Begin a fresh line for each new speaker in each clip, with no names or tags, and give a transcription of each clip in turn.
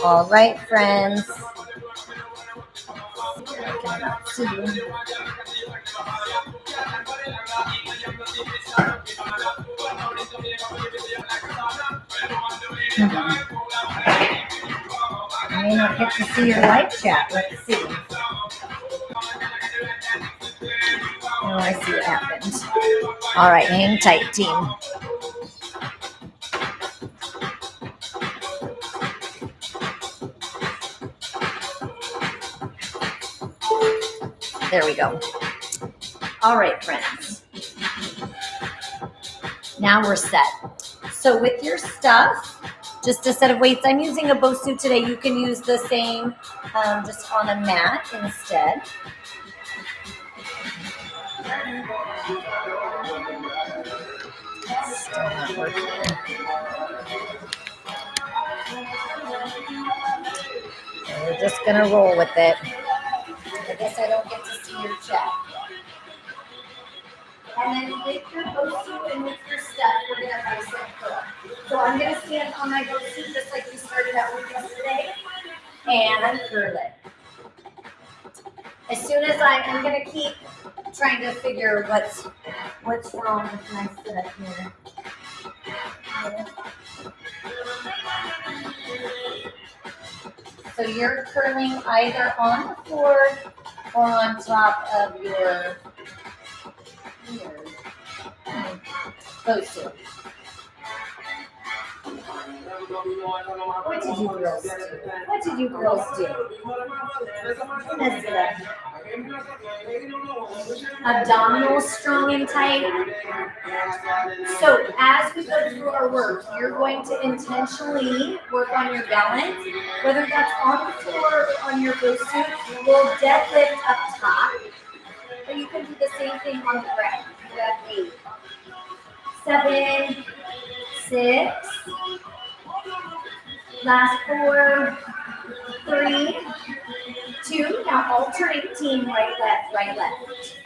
All right, friends. I cannot see you. I may not get to see your live chat. Let's see. Oh, I see what happened. All right, hang tight, team. There we go. All right, friends. Now we're set. So with your stuff, just a set of weights. I'm using a Bosu today. You can use the same just on a mat instead. Still not working. We're just going to roll with it. I guess I don't get to see your chat. And then with your Bosu and with your stuff, we're going to bicep curl. So I'm going to stand on my Bosu just like we started out with yesterday. And curl it. As soon as I'm going to keep trying to figure what's wrong with my setup here. So you're curling either on the floor or on top of your Bosu. What did you girls do? What did you girls do? Mess it up. Abdominals strong and tight. So as we go through our work, you're going to intentionally work on your balance, whether that's on the floor or on your Bosu. We'll deadlift up top, or you can do the same thing on the ground. You have 8, 7, 6. Last 4, 3, 2. Now alternate team, right, left, right, left.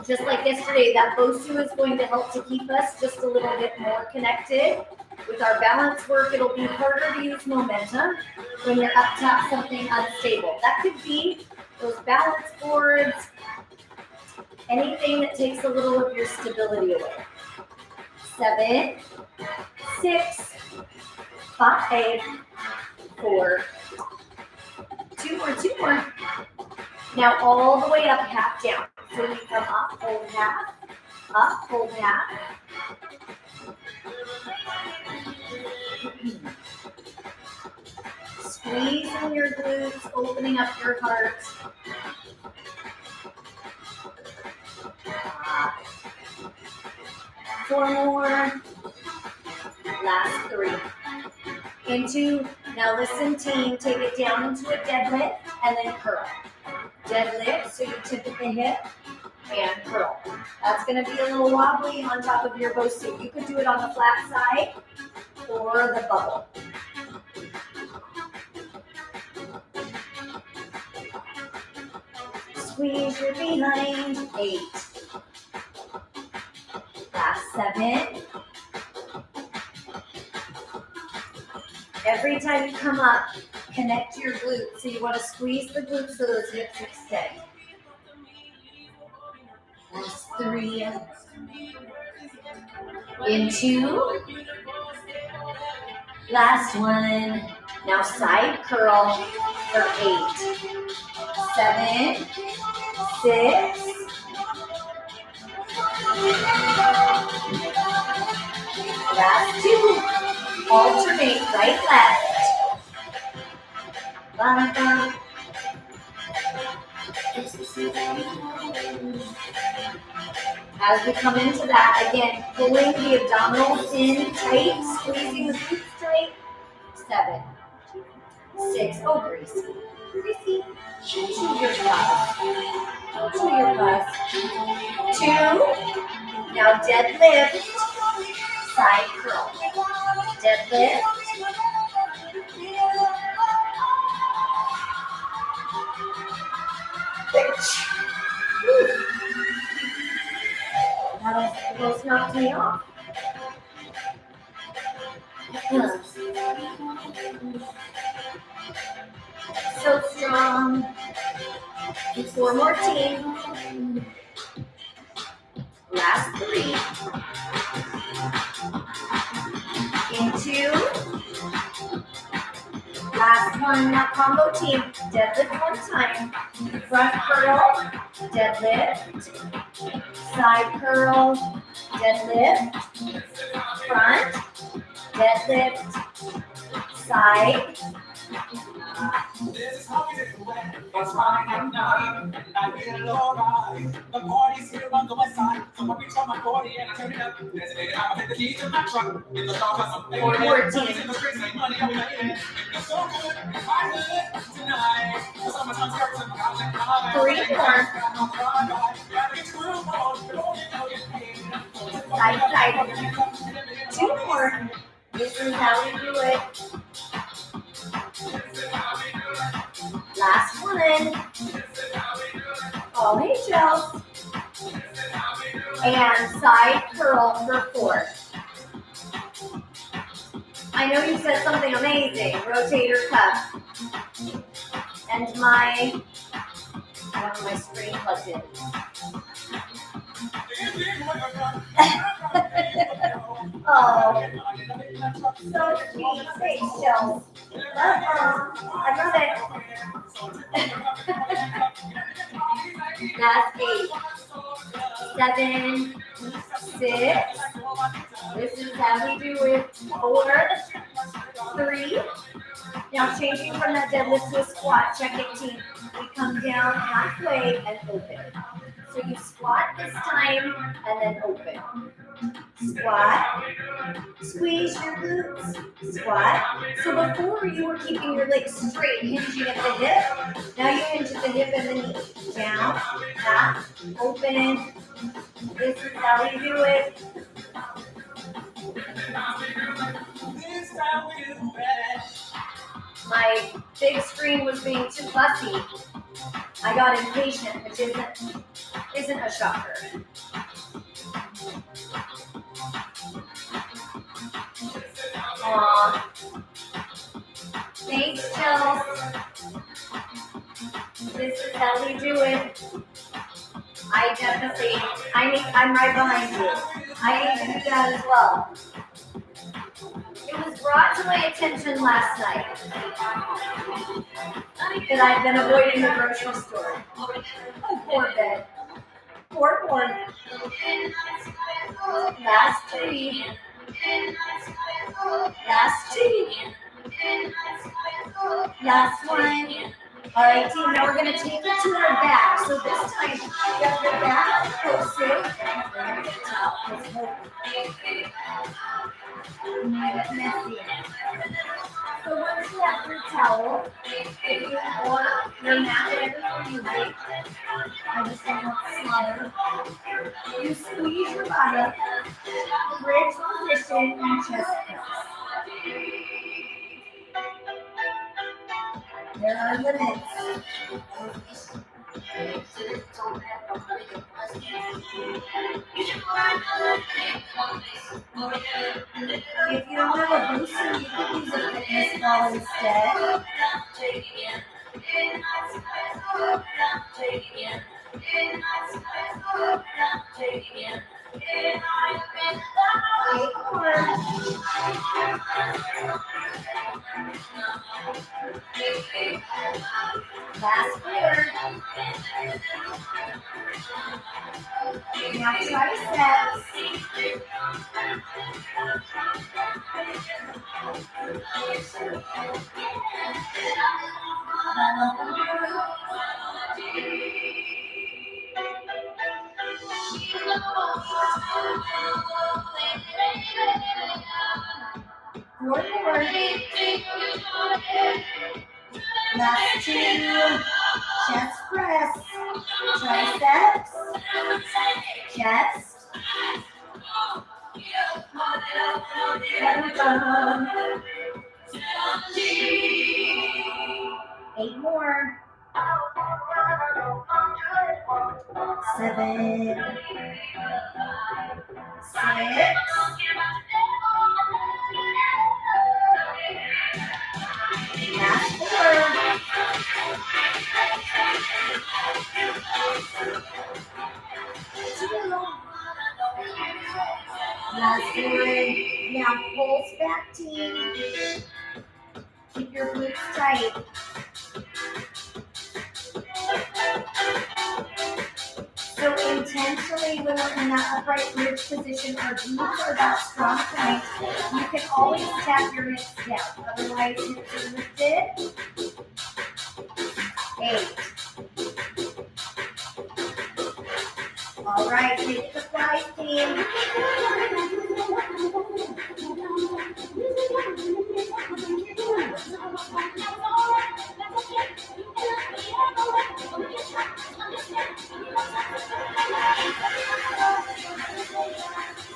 Just like yesterday, that Bosu is going to help to keep us just a little bit more connected. With our balance work, it'll be harder to use momentum when you're up top something unstable. That could be those balance boards, anything that takes a little of your stability away. 7, 6, 5, 4, 2 more. Now all the way up, half down. So we come up, hold half, up, hold half. Squeezing your glutes, opening up your heart. 4 more. Last 3. Into, now listen team, take it down into a deadlift and then curl. Deadlift, so you tip at the hip and curl. That's going to be a little wobbly on top of your Bosu. You could do it on the flat side or the bubble. Squeeze your behind. 8. Last 7. Every time you come up, connect your glutes. So you want to squeeze the glutes so those hips extend. Last 3. Into. Last 1. Now side curl for 8. 7, 6. Last 2. Alternate right, left. Bum. As we come into that, again, pulling the abdominals in tight, squeezing the glutes tight. 7, 6. Oh, Gracie. Into your butt. Into your butt. 2. Now deadlift. Side curl. Deadlift. That almost knocked me off. So strong. 4 more team. Last 3. Into. Last one, now combo team. Deadlift 1 time. Front curl, deadlift. Side curl, deadlift. Front, deadlift. Side.
This is how we do it. It's fine and none. I feel alright. The party's here on the west side. So I reach on my 40 and I turn it up. There's a I'll hit the keys to my truck. In the car, cause I'm paying it. Money's in the streets, make money, I'm paying it. It's so good, it's hot good tonight. The summertime's girls in the house and high.
3 more. Side. 2 more. This is how we do it. Last one. Oh, hey, Joe. And side curl for 4. I know you said something amazing. Rotator cuff. And I don't have my screen plugged in. Oh, so sweet. Thanks, Joe. I love it. Last 8. 7, 6. This is how we do it. 4, 3. Now changing from that deadlift to a squat. Check it, team. We come down halfway and open. So you squat this time and then open. Squat. Squeeze your glutes. Squat. So before you were keeping your legs straight, hinging at the hip. Now you hinge at the hip and the knee. Down, up, open. This is how we do it. My big screen was being too fussy. I got impatient, which isn't a shocker. Aw. Thanks, Jill. This is how we do it. I'm right behind you. I need to do that as well. It was brought to my attention last night that I've been avoiding the grocery store. Oh, poor Ben. Poor. Last 3. Last 2. Last 1. All right, team, now we're going to take it to our back. So this time, you have your back posted. Messy. So once you have your towel, if you want your mat, whatever you like, I just don't want slaughter. You squeeze your body, bridge position, and chest press. There are limits. If you don't have a booster, you can use a fitness ball instead. Last 4. Now triceps. Forward. Last 2. Chest press. Triceps. Chest. 8 more. 7. 6. Last one. Now pulse back, team. Keep your glutes tight. So intentionally, when we're in that upright bridge position, our glutes are that strong point. You can always tap your hips down. Otherwise, hips are lifted. 8. All right, take the flies, team.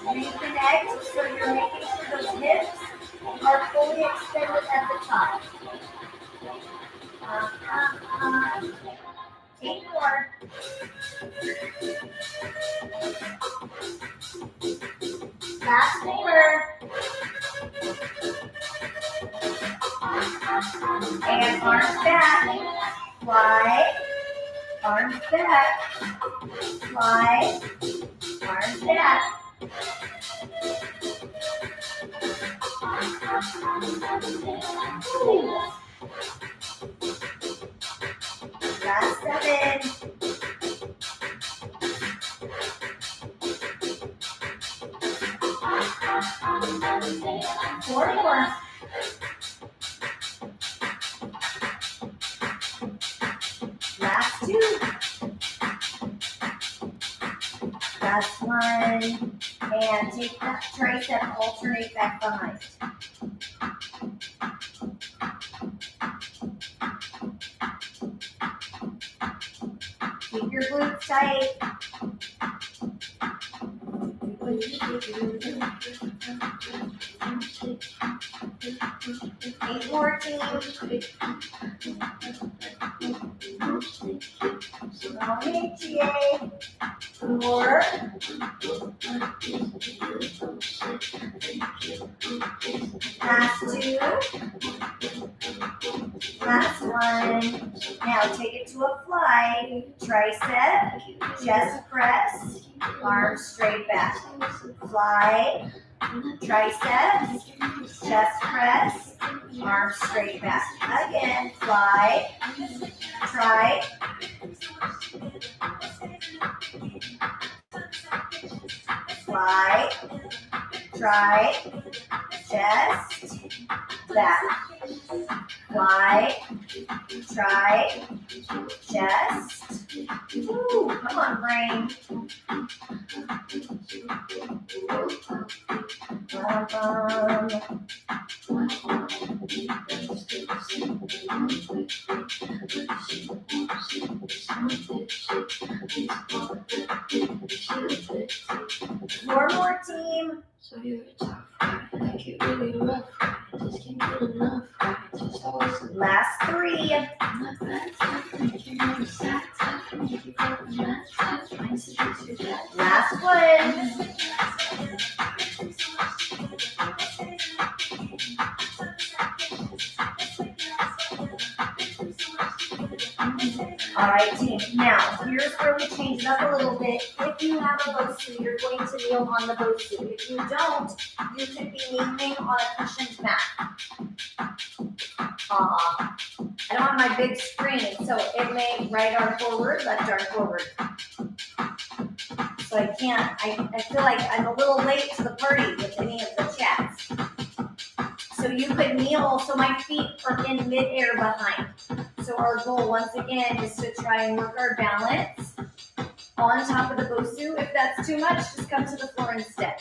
Reconnect, so you're making sure those hips are fully extended at the top. 8 more. Last 4. And arms back. Fly. Arms back. Fly. Arms back. Last 7. 4 more. Last 2. Last 1. And take that tricep, alternate back behind. Keep your glutes tight. 8 more, team. Okay, TA. 4. Last 2. Last 1. Now take it to a fly. Tricep, chest press, arms straight back. Fly, tricep, chest press, arms straight back. Again, fly, try. Fly, try, chest, back. Fly, try, chest. Ooh, come on, brain. Four more, team.
So you're a tough guy, like it really rough, just can't get enough, just always
Last 3.
not bad stuff, make you really sad stuff, make you feel mad stuff, my secrets are dead.
Last 1. All right, team. Now, here's where we change it up a little bit. If you have a Bosu, you're going to kneel on the Bosu. If you don't, you could be kneeling on a cushioned mat. I don't have my big screen, so it may right arm forward, left arm forward. So I can't, I feel like I'm a little late to the party with any of the chats. So you could kneel, so my feet are in midair behind. So our goal, once again, is to try and work our balance on top of the Bosu. If that's too much, just come to the floor instead.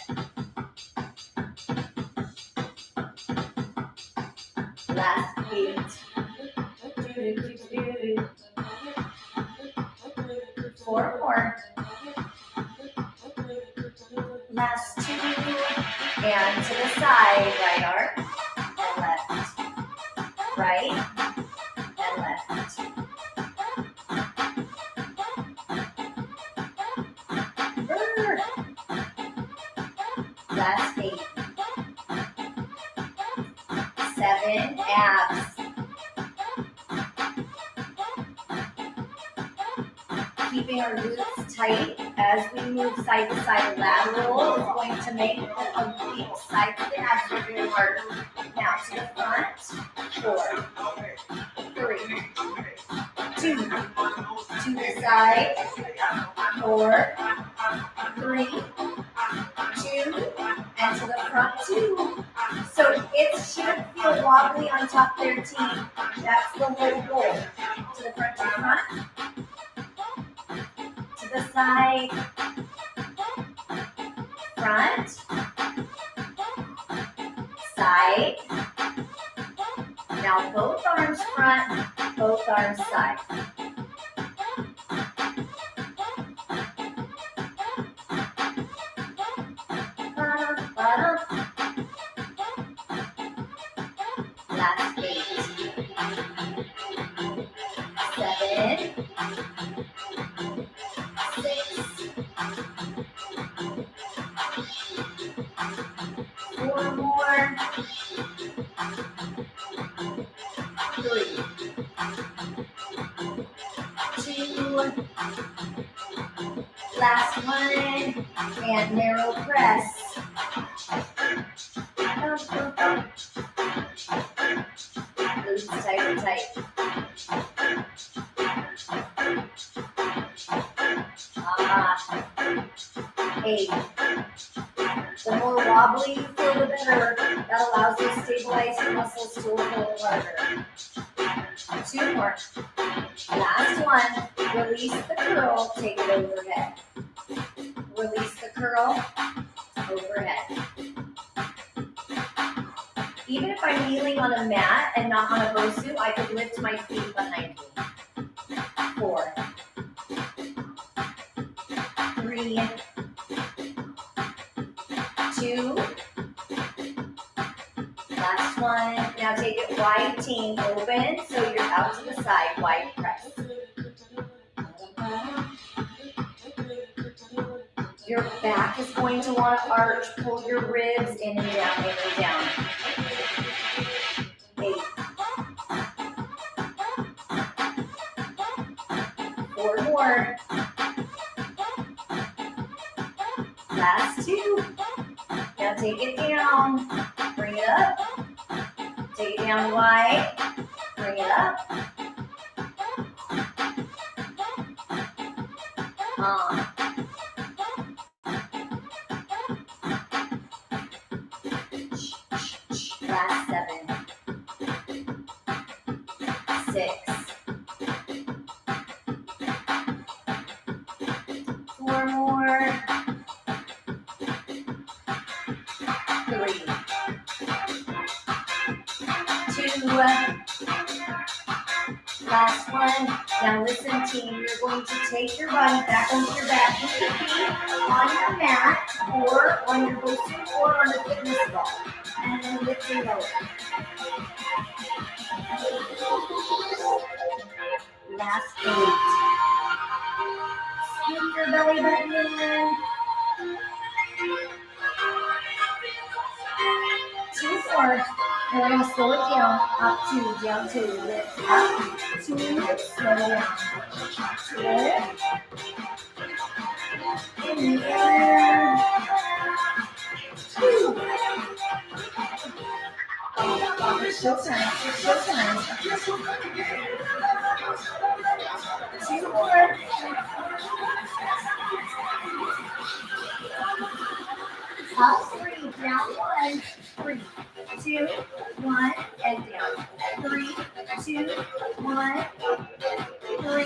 Last 8. 4 more. Last 2. And to the side, right arm and left. Right and left. Last 8. 7 abs. Keeping our glutes tight as we move side to side. Lateral is going to make the side of the abs are really hard. Now to the front. 4, 3, 2. To the side. 4, 3, 2. And to the front 2. So it shouldn't feel wobbly on top of their team. That's the whole goal. To the front, to the side, front, side. Now both arms front, both arms side. Last 8, 7, 6, 4 more, 3, 2, last one, and narrow press. Glutes tight and tight. Ah, 8. The more wobbly you feel, the better. That allows you to stabilize your muscles to a little harder. 2 more. Last one. Release the curl. Take it overhead. Release the curl. Overhead. Even if I'm kneeling on a mat and not on a Bosu, I could lift my feet behind me. 4, 3, 2. Last one. Now take it wide, team. Open, so you're out to the side. Wide press. Your back is going to want to arch. Pull your ribs in and down, in and down. 8. 4 more. Last 2. Now take it down. Bring it up. Take it down wide. Bring it up. Last 7. 6. 4 more. 3. 2. Last one. Now listen, team. You're going to take your body back onto your back. Put your feet on your mat or on your Bosu or on a fitness ball. And then lift your lower. Last 8. Scoop your belly button in. 2 more. And we're going to slow it down. Up 2, down 2. Lift up 2. Slow it down. Lift. In the air. 2. It's showtime. It's showtime. 2 more. Up 3, down 1. 3, 2, 1, and down. 3, 2, 1, 3.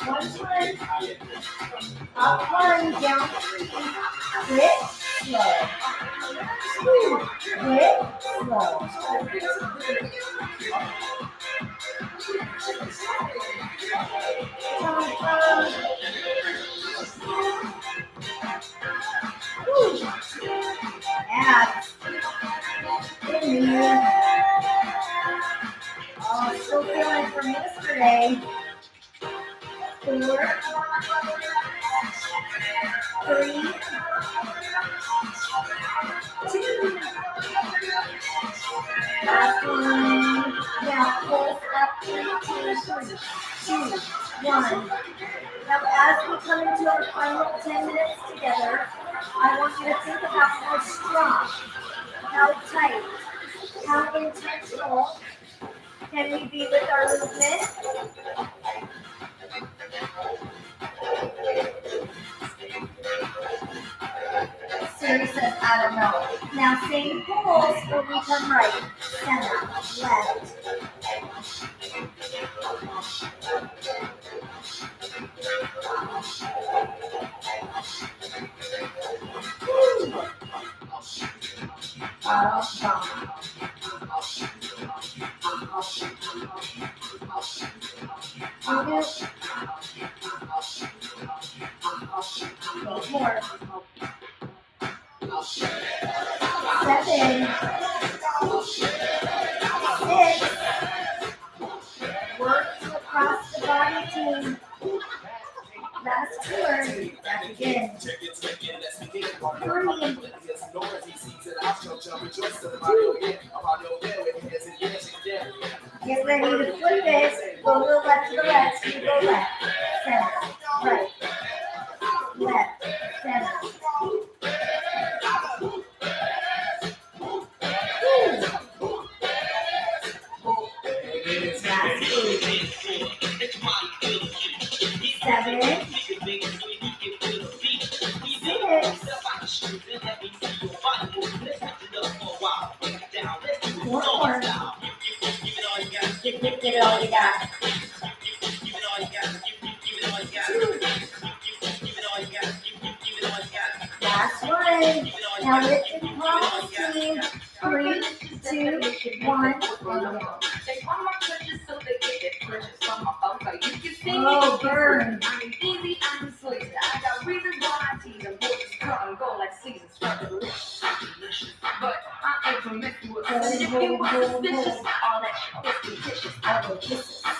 One time. Up 1, down 3. Quit, slow. 2, quit, slow. Abs. In here. Oh, still feeling it from yesterday. 4, 3, 2. Last one. Now pulse up, 3, 2, 1. Now as we come into our final 10 minutes together, I want you to think about how strong, how tight, how intentional can we be with our movement. Siri says, I don't know. Now same pulse when we come right, center, left. Awesome. Eight more. 7, 6. Work across the body team. Last 4. Back again. 3. Get ready to flip it. Go a little left to the left. You go left, center, right, left, center. Last 8. 7. 6. 4 more. Give it all you got. 2. Last one. Now lift and pause, team. 3, 2, 1. Oh, burn.
Easy, I'm sweet. I got reasons why I tease them. Go like seasons. But I ain't promiscuous. If you were suspicious, all that shit is vicious.
I will kiss it.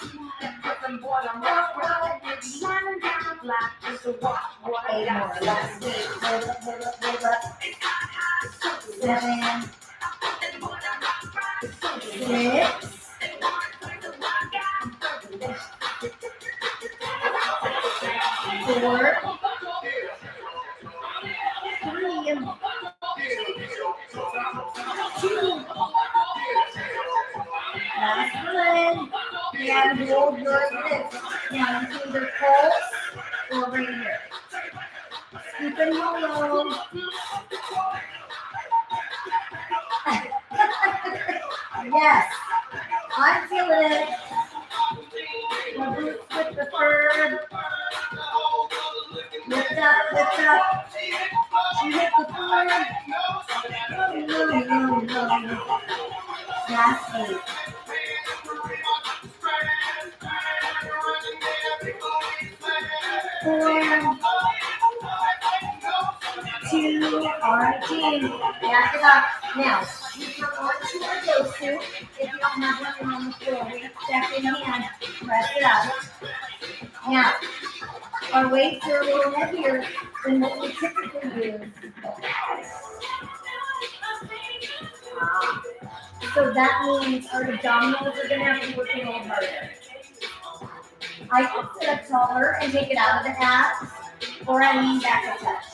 Put them boy on rock, maybe lining down the block. Just a watch, boy.
8 more. Last 8. Hold up, hold up, hold up. 7. 6. 4. 3. 2. Last one. And hold your lips. Now into either pulse or right here. Scoop and hold. Yes, I'm feeling it. My boots with the third. Lift up, lift up. You hit the third. No. Last 8. 4, 2, all right, team. Back it up. Now, you come onto our Dosu. If you don't have one on the floor, we step in hand. Press it up. Now, our weights are a little heavier than what we typically do. So that means our abdominals are going to have to work a little harder. I can sit up taller and take it out of the abs, or I lean back a touch.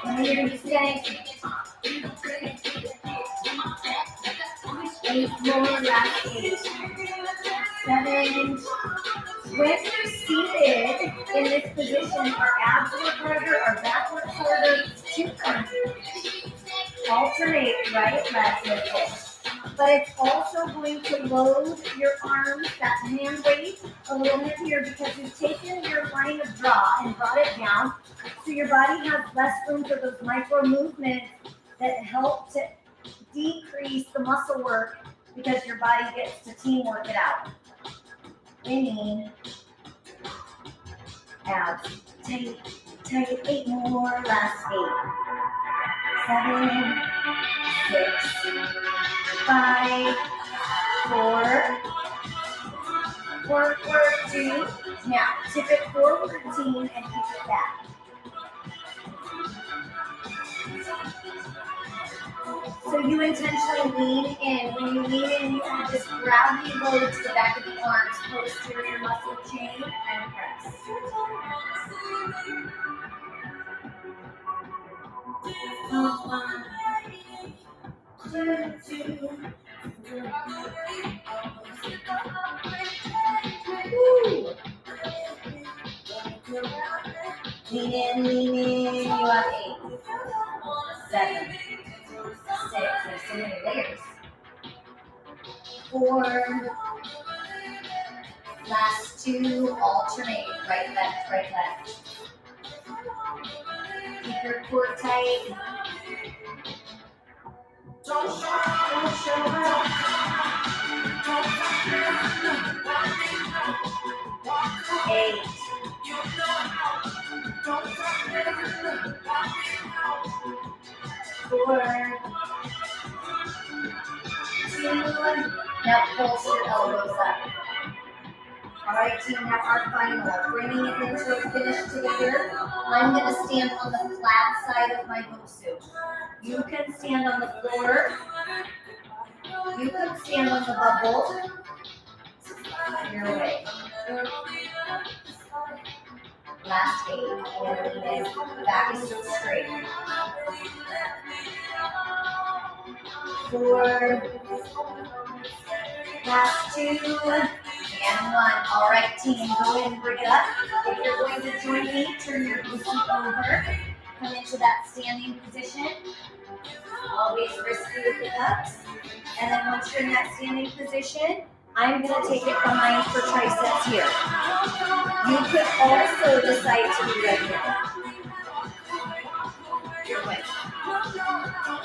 And you're going to stay 8 more, last 8. 7. When you're seated in this position, our abs work harder, our back works harder. Alternate right, left, middle. But it's also going to load your arms, that hand weight, a little heavier because you've taken your line of draw and brought it down. So your body has less room for those micro movements that help to decrease the muscle work because your body gets to teamwork it out. Lean, abs, tight, 8 more, last 8. 7, 6, 5, 4. Work, 2. Now, tip it forward, team, and keep it back. you intentionally lean in. When you lean in, you can just gravity load to the back of the arms, posterior muscle chain, and press. Woo. Lean in, you have 8, 7, 6, there's so many layers. 4, last 2, alternate, right, left. Keep your core tight. Don't show up. 8, 4, 2, now pulse your elbows up. All right, team, now our final. Bringing it into a finish together. I'm going to stand on the flat side of my bosu. You can stand on the floor. You can stand on the bubble. Your way. Last 8. And lean in. Back is straight. 4. Last 2. And 1. All right, team, go ahead and bring it up. If you're going to join me, turn your bosu over. Come into that standing position. Always risky with the ups. And then once you're in that standing position, I'm going to take it behind for triceps here. You could also decide to be right here. Your way.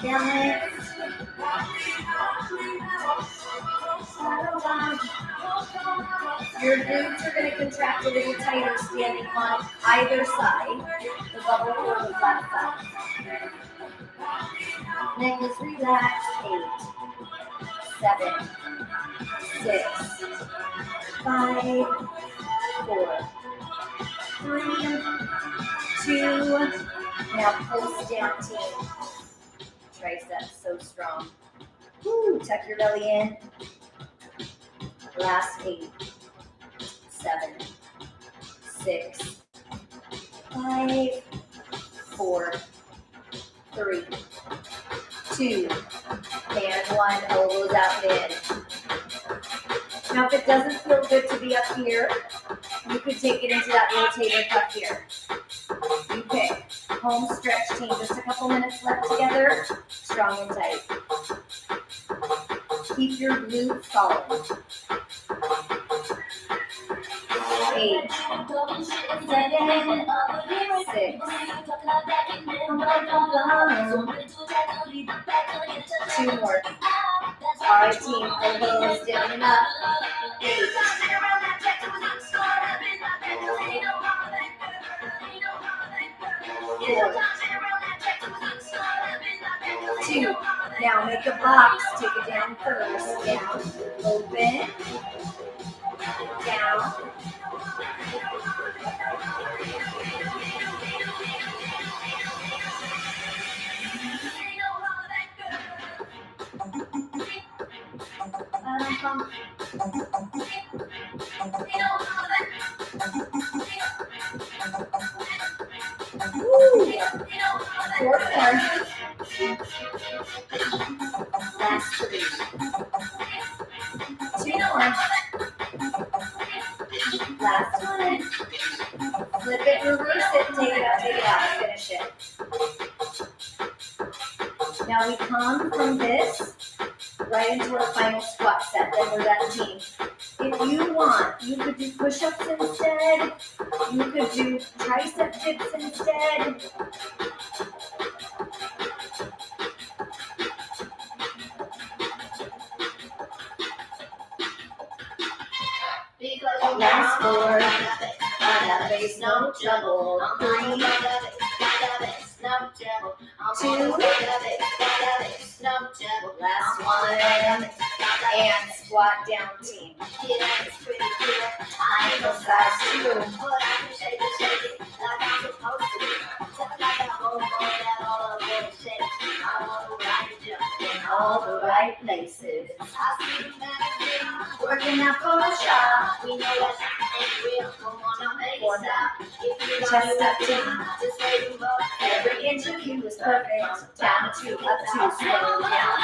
Balance. Your glutes are going to contract a little tighter standing on either side, the bubble or the flat side. Neck is relaxed. 8, 7, 6, 5, 4, 3, 2. Now pulse down, team. Triceps so strong. Woo, tuck your belly in. Last 8, 7, 6, 5, 4, 3, 2, and 1. Elbows out in. Now, if it doesn't feel good to be up here, you could take it into that rotator cuff here. You pick. Home stretch, team. Just a couple minutes left together. Strong and tight. Keep your glutes solid. 8, 7, 6. 2 more. All right, team. Elbows down and up. 8. 4. 2. Now make a box. Take it down first. Down. Open. Down. Woo. 4 more. Last 3. 2 more. Last 1. Flip it, reverse it, take it out, finish it. Now we come from this right into our final squat set. Then we're that team. If you want, you could do push-ups instead. You could do tricep dips instead. Last 4. Face, no trouble. 3, 2, last 1, and squat down, team. Ankle size 2. in that Photoshop.
We know that ain't real. Come on, now make
Four
it stop. If you
Chest
love
up
me,
two.
just wait and vote.
Every inch of you is perfect. Down two, up two, slow down.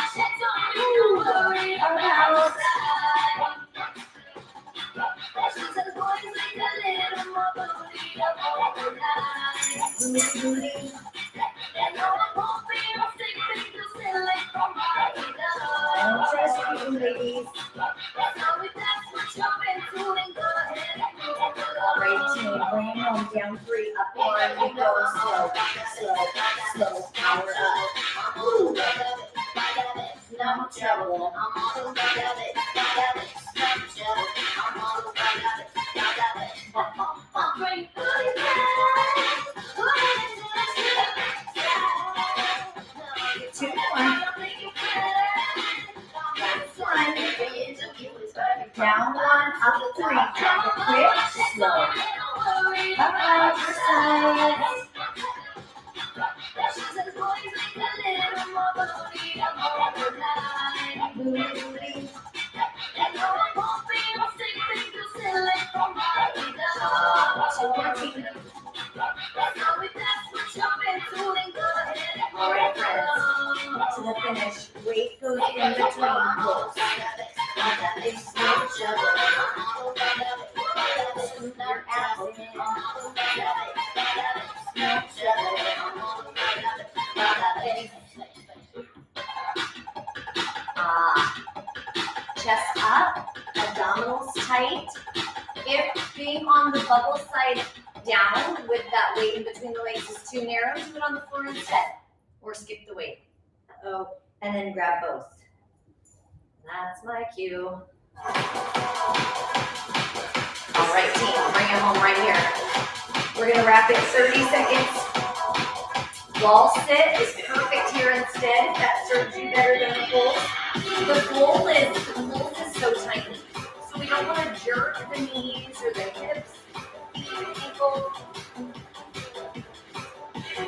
Don't worry
About
She says, boys, make a little more booty up all the night.
booty.
And no one won't be a stick figure silly from my
Don't trust you, ladies.
So if that's what you've been doing, go ahead and move it
All
along.
right, team, bring it home. Down three, up one. We go slow, slow, power up. Woo. No trouble. Two, one. That's one. Down one, up three. Drop it quick, slow. Up, exercise. Booty, booty. Two more, team. All right, friends. To the finish. Weight goes in between pulls. Big switch. Scoop your abs Chest up, abdominals tight. If being on the bubble side down with that weight in between the legs is too narrow, do it on the floor instead, or skip the weight. Oh, and then grab both. That's my cue. All right, team, bring it home right here. We're gonna wrap it 30 seconds. Wall sit is perfect here instead. That serves you better than the pulls. The pulls is so tiny, so we don't want to jerk the knees or the hips. Ankle.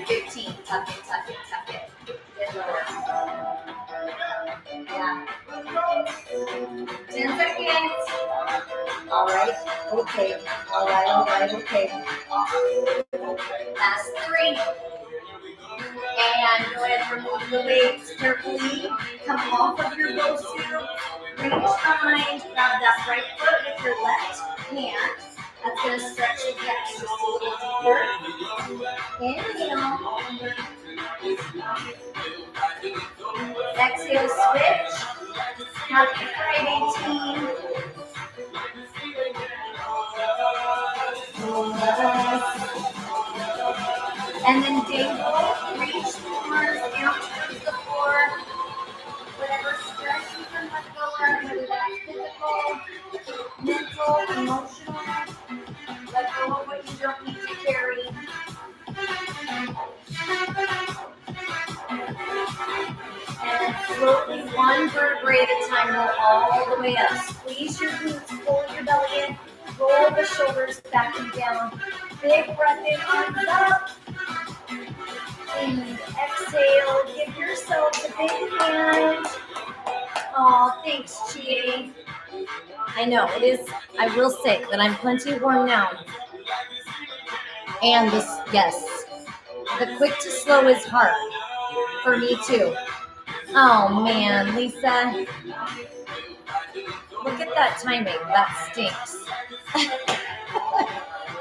15. Tuck it, tuck it, tuck it. Get lower. Yeah. 10 seconds. All right. Okay. All right. Okay. Last 3. And go ahead and remove the weights carefully. Come off of your go-to. Reach behind. Grab that right foot with your left hand. That's going to stretch your pecs just a little deeper. Inhale. Exhale, switch. Happy Friday, team. And then dangle, reach the arms down towards the floor. Whatever stress you can let go of, whether that's physical, mental, emotional. Let go of what you don't need to carry. And then slowly, one vertebrae at a time, roll all the way up. Squeeze your glutes, pull your belly in, roll the shoulders back and down. Big breath in, arms up. And exhale, give yourself a big hand. Oh, thanks, Chi. I know, it is, I will say that I'm plenty warm now. And this, yes, the quick to slow is hard for me too. Oh man, Lisa, look at that timing, that stinks.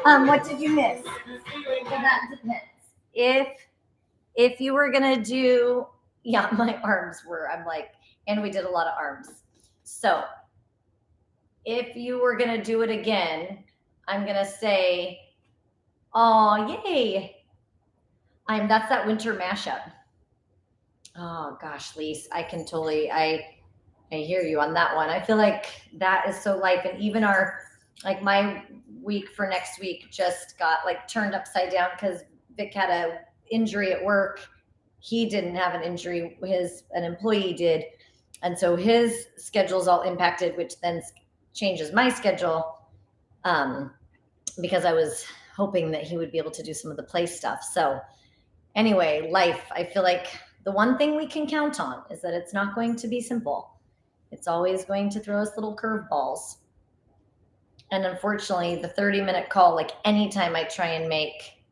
What did you miss? Well, that depends. If you were gonna do, yeah, my arms were, I'm like, and we did a lot of arms. So if you were gonna do it again, I'm gonna say, oh, yay. That's that winter mashup. Oh gosh, Lise, I can totally, I hear you on that one. I feel like that is so life. And even my week for next week just got like turned upside down because Vic had a injury at work. He didn't have an injury, an employee did. And so his schedule's all impacted, which then changes my schedule because I was hoping that he would be able to do some of the play stuff. So anyway, life, I feel like the one thing we can count on is that it's not going to be simple. It's always going to throw us little curveballs. And unfortunately, the 30-minute call, like anytime I try and make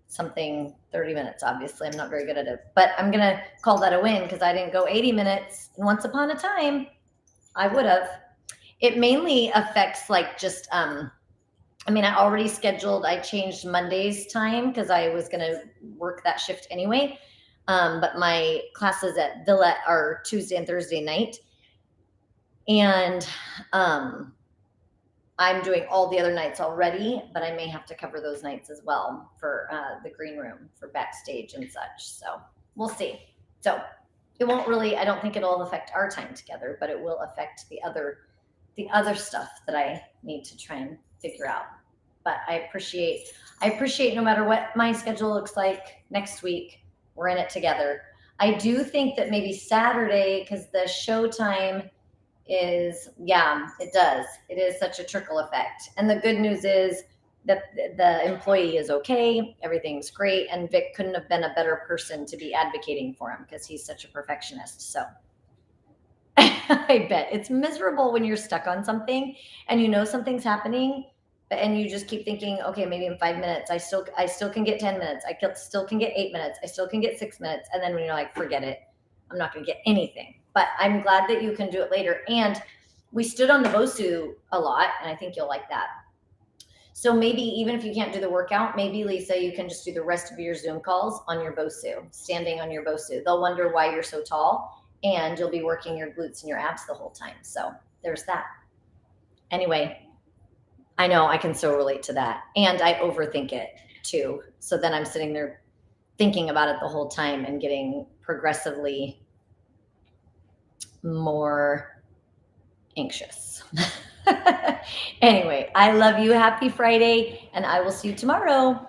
something 30 minutes, obviously, I'm not very good at it. But I'm going to call that a win because I didn't go 80 minutes. And once upon a time, I would have. It mainly affects like just, I already scheduled, I changed Monday's time because I was going to work that shift anyway. But my classes at Villette are Tuesday and Thursday night. And I'm doing all the other nights already, but I may have to cover those nights as well for the green room for backstage and such. So we'll see. So it won't really, I don't think it'll affect our time together, but it will affect the other stuff that I need to try and figure out. But I appreciate no matter what my schedule looks like next week, we're in it together. I do think that maybe Saturday, because the show time is, it does. It is such a trickle effect. And the good news is that the employee is okay. Everything's great. And Vic couldn't have been a better person to be advocating for him because he's such a perfectionist. So I bet it's miserable when you're stuck on something and you know something's happening, and you just keep thinking, okay, maybe in 5 minutes, I still can get 10 minutes. I still can get 8 minutes. I still can get 6 minutes. And then when you're like, forget it, I'm not going to get anything. But I'm glad that you can do it later. And we stood on the BOSU a lot, and I think you'll like that. So maybe even if you can't do the workout, maybe Lisa, you can just do the rest of your Zoom calls on your BOSU, standing on your BOSU. They'll wonder why you're so tall, and you'll be working your glutes and your abs the whole time. So there's that. Anyway, I know I can so relate to that. And I overthink it too. So then I'm sitting there thinking about it the whole time and getting progressively more anxious. Anyway, I love you. Happy Friday, and I will see you tomorrow.